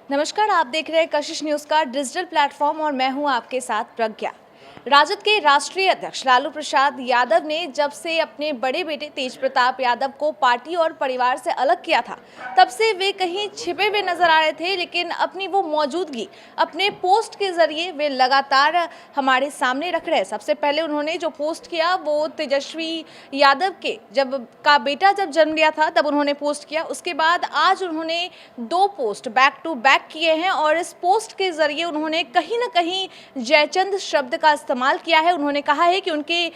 नमस्कार, आप देख रहे हैं कशिश न्यूज़ का डिजिटल प्लेटफॉर्म और मैं हूं आपके साथ प्रज्ञा। राजद के राष्ट्रीय अध्यक्ष लालू प्रसाद यादव ने जब से अपने बड़े बेटे तेज प्रताप यादव को पार्टी और परिवार से अलग किया था, तब से वे कहीं छिपे हुए नजर आ रहे थे, लेकिन अपनी वो मौजूदगी अपने पोस्ट के जरिए वे लगातार हमारे सामने रख रहे हैं। सबसे पहले उन्होंने जो पोस्ट किया वो तेजस्वी यादव के बेटा जब जन्म लिया था तब उन्होंने पोस्ट किया। उसके बाद आज उन्होंने 2 पोस्ट बैक टू बैक किए हैं और इस पोस्ट के जरिए उन्होंने कहीं ना कहीं जयचंद शब्द का इस्तेमाल किया है। उन्होंने कहा है कि उनके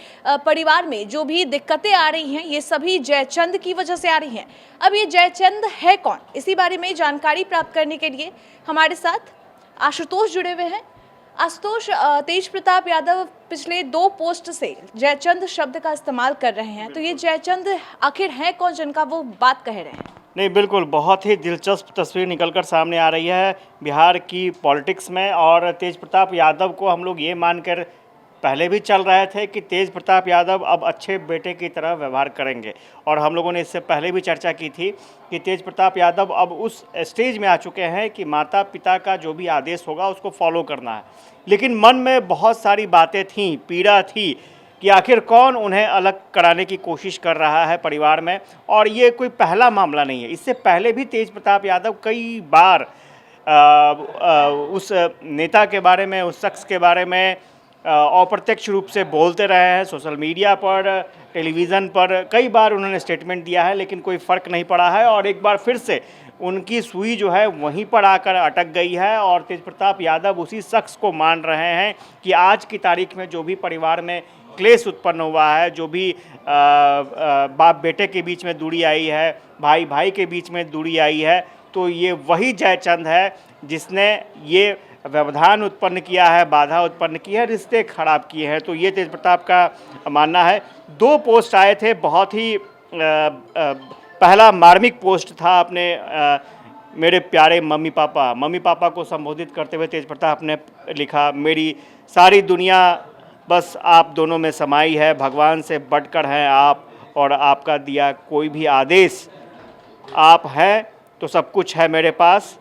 परिवार में जो भी दिक्कतें आ रही हैं ये सभी जयचंद की वजह से आ रही हैं। अब ये जयचंद है कौन, इसी बारे में जानकारी प्राप्त करने के लिए हमारे साथ आशुतोष जुड़े हुए हैं। आशुतोष, तेज प्रताप यादव पिछले 2 पोस्ट से जयचंद शब्द का इस्तेमाल कर रहे हैं, तो ये जयचंद आखिर हैं कौन जिनका वो बात कह रहे हैं? नहीं, बिल्कुल बहुत ही दिलचस्प तस्वीर निकलकर सामने आ रही है बिहार की पॉलिटिक्स में। और तेज प्रताप यादव को हम लोग ये मानकर पहले भी चल रहे थे कि तेज प्रताप यादव अब अच्छे बेटे की तरह व्यवहार करेंगे, और हम लोगों ने इससे पहले भी चर्चा की थी कि तेज प्रताप यादव अब उस स्टेज में आ चुके हैं कि माता पिता का जो भी आदेश होगा उसको फॉलो करना है। लेकिन मन में बहुत सारी बातें थीं, पीड़ा थी कि आखिर कौन उन्हें अलग कराने की कोशिश कर रहा है परिवार में। और ये कोई पहला मामला नहीं है, इससे पहले भी तेज प्रताप यादव कई बार उस नेता के बारे में, उस शख्स के बारे में अप्रत्यक्ष रूप से बोलते रहे हैं। सोशल मीडिया पर, टेलीविज़न पर कई बार उन्होंने स्टेटमेंट दिया है, लेकिन कोई फ़र्क नहीं पड़ा है। और एक बार फिर से उनकी सुई जो है वहीं पर आकर अटक गई है, और तेज प्रताप यादव उसी शख्स को मान रहे हैं कि आज की तारीख में जो भी परिवार में क्लेश उत्पन्न हुआ है, जो भी बाप बेटे के बीच में दूरी आई है, भाई भाई के बीच में दूरी आई है, तो ये वही जयचंद है जिसने ये व्यवधान उत्पन्न किया है, बाधा उत्पन्न की है, रिश्ते खराब किए हैं। तो ये तेज प्रताप का मानना है। 2 पोस्ट आए थे, बहुत ही पहला मार्मिक पोस्ट था अपने मेरे प्यारे मम्मी पापा को संबोधित करते हुए तेज प्रताप ने लिखा, मेरी सारी दुनिया बस आप दोनों में समाई है, भगवान से बढ़कर हैं आप, और आपका दिया कोई भी आदेश, आप हैं तो सब कुछ है मेरे पास,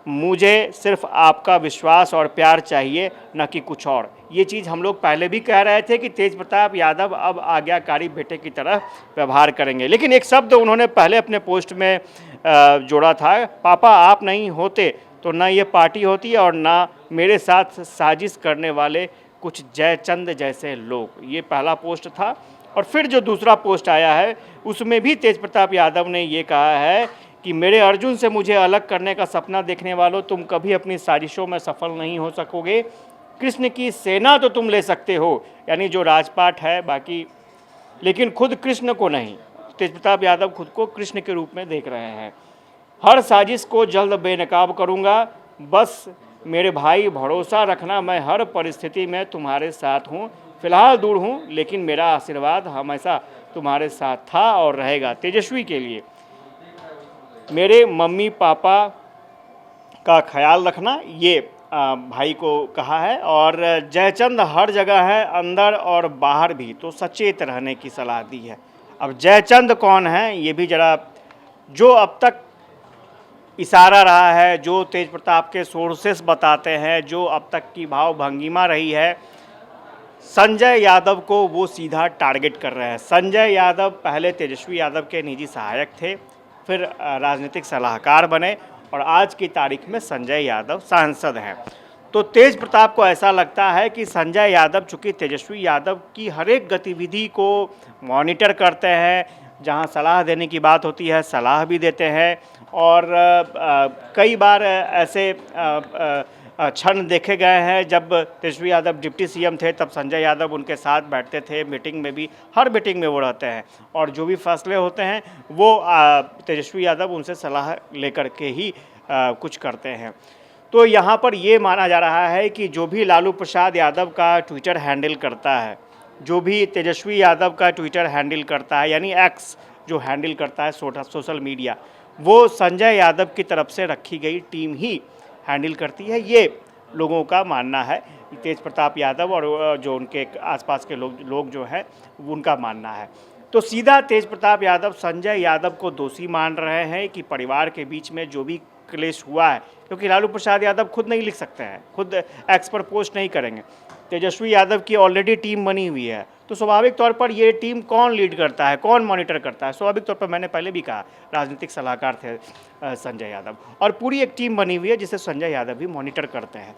मुझे सिर्फ आपका विश्वास और प्यार चाहिए, न कि कुछ और। ये चीज़ हम लोग पहले भी कह रहे थे कि तेज प्रताप यादव अब आज्ञाकारी बेटे की तरह व्यवहार करेंगे। लेकिन एक शब्द उन्होंने पहले अपने पोस्ट में जोड़ा था, पापा आप नहीं होते तो ना ये पार्टी होती और ना मेरे साथ साजिश करने वाले कुछ जयचंद जैसे लोग। ये पहला पोस्ट था। और फिर जो दूसरा पोस्ट आया है उसमें भी तेज प्रताप यादव ने ये कहा है कि मेरे अर्जुन से मुझे अलग करने का सपना देखने वालों, तुम कभी अपनी साजिशों में सफल नहीं हो सकोगे। कृष्ण की सेना तो तुम ले सकते हो, यानी जो राजपाट है बाकी, लेकिन खुद कृष्ण को नहीं। तेज प्रताप यादव खुद को कृष्ण के रूप में देख रहे हैं। हर साजिश को जल्द बेनकाब करूँगा, बस मेरे भाई भरोसा रखना, मैं हर परिस्थिति में तुम्हारे साथ हूँ। फिलहाल दूर हूँ लेकिन मेरा आशीर्वाद हमेशा तुम्हारे साथ था और रहेगा। तेजस्वी के लिए मेरे मम्मी पापा का ख्याल रखना, ये भाई को कहा है। और जयचंद हर जगह है, अंदर और बाहर भी, तो सचेत रहने की सलाह दी है। अब जयचंद कौन है ये भी जरा, जो अब तक इशारा रहा है, जो तेज प्रताप के सोर्सेस बताते हैं, जो अब तक की भाव भंगिमा रही है, संजय यादव को वो सीधा टारगेट कर रहे हैं। संजय यादव पहले तेजस्वी यादव के निजी सहायक थे, फिर राजनीतिक सलाहकार बने, और आज की तारीख में संजय यादव सांसद हैं। तो तेज प्रताप को ऐसा लगता है कि संजय यादव चूँकि तेजस्वी यादव की हर एक गतिविधि को मॉनिटर करते हैं, जहां सलाह देने की बात होती है सलाह भी देते हैं। और कई बार ऐसे क्षण देखे गए हैं जब तेजस्वी यादव डिप्टी सीएम थे, तब संजय यादव उनके साथ बैठते थे, मीटिंग में भी, हर मीटिंग में वो रहते हैं, और जो भी फैसले होते हैं वो तेजस्वी यादव उनसे सलाह लेकर के ही कुछ करते हैं। तो यहाँ पर ये माना जा रहा है कि जो भी लालू प्रसाद यादव का ट्विटर हैंडल करता है, जो भी तेजस्वी यादव का ट्विटर हैंडल करता है, यानी एक्स जो हैंडल करता है सोशल मीडिया, वो संजय यादव की तरफ से रखी गई टीम ही हैंडल करती है। ये लोगों का मानना है, तेज प्रताप यादव और जो उनके आसपास के लोग जो हैं उनका मानना है। तो सीधा तेज प्रताप यादव संजय यादव को दोषी मान रहे हैं कि परिवार के बीच में जो भी क्लेश हुआ है, क्योंकि लालू प्रसाद यादव खुद नहीं लिख सकते हैं, खुद एक्स पर पोस्ट नहीं करेंगे। तेजस्वी यादव की ऑलरेडी टीम बनी हुई है, तो स्वाभाविक तौर पर ये टीम कौन लीड करता है, कौन मॉनिटर करता है? स्वाभाविक तौर पर मैंने पहले भी कहा, राजनीतिक सलाहकार थे संजय यादव, और पूरी एक टीम बनी हुई है जिसे संजय यादव भी मॉनिटर करते हैं।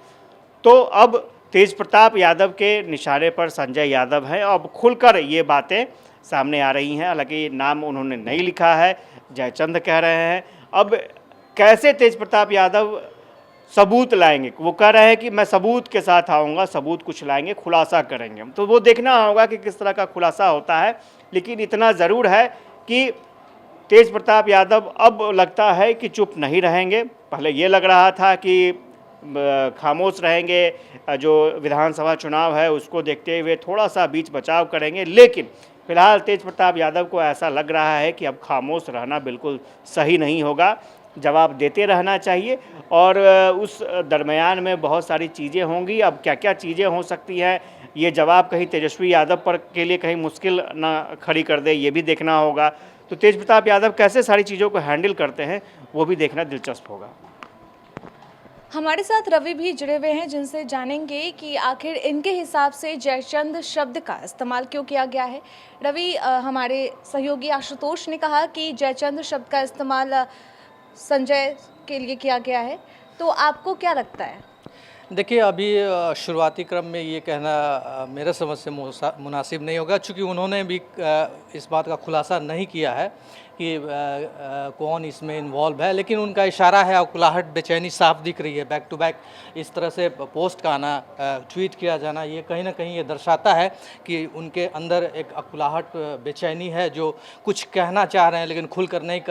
तो अब तेज प्रताप यादव के निशाने पर संजय यादव हैं। अब खुलकर ये बातें सामने आ रही हैं, हालांकि नाम उन्होंने नहीं लिखा है, जयचंद कह रहे हैं। अब कैसे तेज प्रताप यादव सबूत लाएंगे? वो कह रहे हैं कि मैं सबूत के साथ आऊँगा, सबूत कुछ लाएंगे, खुलासा करेंगे। तो वो देखना होगा कि किस तरह का खुलासा होता है। लेकिन इतना ज़रूर है कि तेज प्रताप यादव अब लगता है कि चुप नहीं रहेंगे। पहले ये लग रहा था कि खामोश रहेंगे, जो विधानसभा चुनाव है उसको देखते हुए थोड़ा सा बीच बचाव करेंगे, लेकिन फिलहाल तेज प्रताप यादव को ऐसा लग रहा है कि अब खामोश रहना बिल्कुल सही नहीं होगा, जवाब देते रहना चाहिए। और उस दरमियान में बहुत सारी चीज़ें होंगी। अब क्या क्या चीज़ें हो सकती हैं, ये जवाब कहीं तेजस्वी यादव पर के लिए कहीं मुश्किल ना खड़ी कर दे, ये भी देखना होगा। तो तेज प्रताप यादव कैसे सारी चीज़ों को हैंडल करते हैं, वो भी देखना दिलचस्प होगा। हमारे साथ रवि भी जुड़े हुए हैं, जिनसे जानेंगे कि आखिर इनके हिसाब से जयचंद शब्द का इस्तेमाल क्यों किया गया है। रवि, हमारे सहयोगी आशुतोष ने कहा कि जयचंद शब्द का इस्तेमाल संजय के लिए किया गया है, तो आपको क्या लगता है? देखिए, अभी शुरुआती क्रम में ये कहना मेरे समझ से मुनासिब नहीं होगा, चूँकि उन्होंने भी इस बात का खुलासा नहीं किया है कि कौन इसमें इन्वॉल्व है। लेकिन उनका इशारा है, अकुलाहट, बेचैनी साफ दिख रही है। बैक टू बैक इस तरह से पोस्ट का आना, ट्वीट किया जाना, ये कहीं ना कहीं ये दर्शाता है कि उनके अंदर एक अकुलाहट, बेचैनी है, जो कुछ कहना चाह रहे हैं लेकिन खुलकर नहीं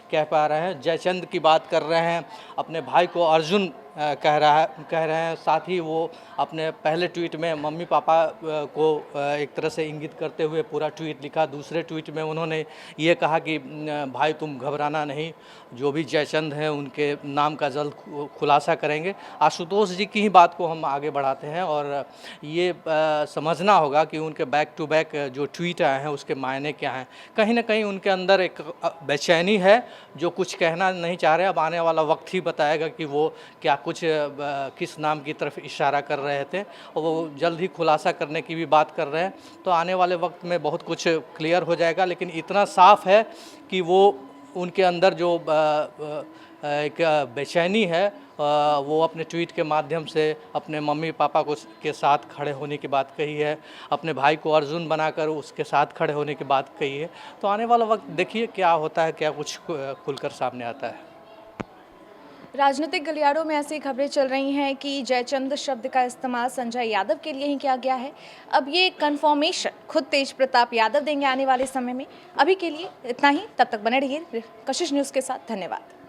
कह पा रहे हैं। जयचंद की बात कर रहे हैं, अपने भाई को अर्जुन कह रहे हैं। साथ ही वो अपने पहले ट्वीट में मम्मी पापा को एक तरह से इंगित करते हुए पूरा ट्वीट लिखा। दूसरे ट्वीट में उन्होंने ये कहा कि भाई तुम घबराना नहीं, जो भी जयचंद हैं उनके नाम का जल्द खुलासा करेंगे। आशुतोष जी की ही बात को हम आगे बढ़ाते हैं और ये समझना होगा कि उनके बैक टू बैक जो ट्वीट आए हैं उसके मायने क्या हैं। कहीं ना कहीं उनके अंदर एक बेचैनी है, जो कुछ कहना नहीं चाह रहे। अब आने वाला वक्त ही बताएगा कि वो क्या कुछ किस नाम की तरफ इशारा कर रहे थे, और वो जल्द ही खुलासा करने की भी बात कर रहे हैं। तो आने वाले वक्त में बहुत कुछ क्लियर हो जाएगा। लेकिन इतना साफ है कि वो उनके अंदर जो एक बेचैनी है, वो अपने ट्वीट के माध्यम से अपने मम्मी पापा को के साथ खड़े होने की बात कही है, अपने भाई को अर्जुन बनाकर उसके साथ खड़े होने की बात कही है। तो आने वाला वक्त देखिए क्या होता है, क्या कुछ खुलकर सामने आता है। राजनीतिक गलियारों में ऐसी खबरें चल रही हैं कि जयचंद शब्द का इस्तेमाल संजय यादव के लिए ही किया गया है। अब ये कंफर्मेशन खुद तेज प्रताप यादव देंगे आने वाले समय में। अभी के लिए इतना ही, तब तक बने रहिए कशिश न्यूज़ के साथ। धन्यवाद।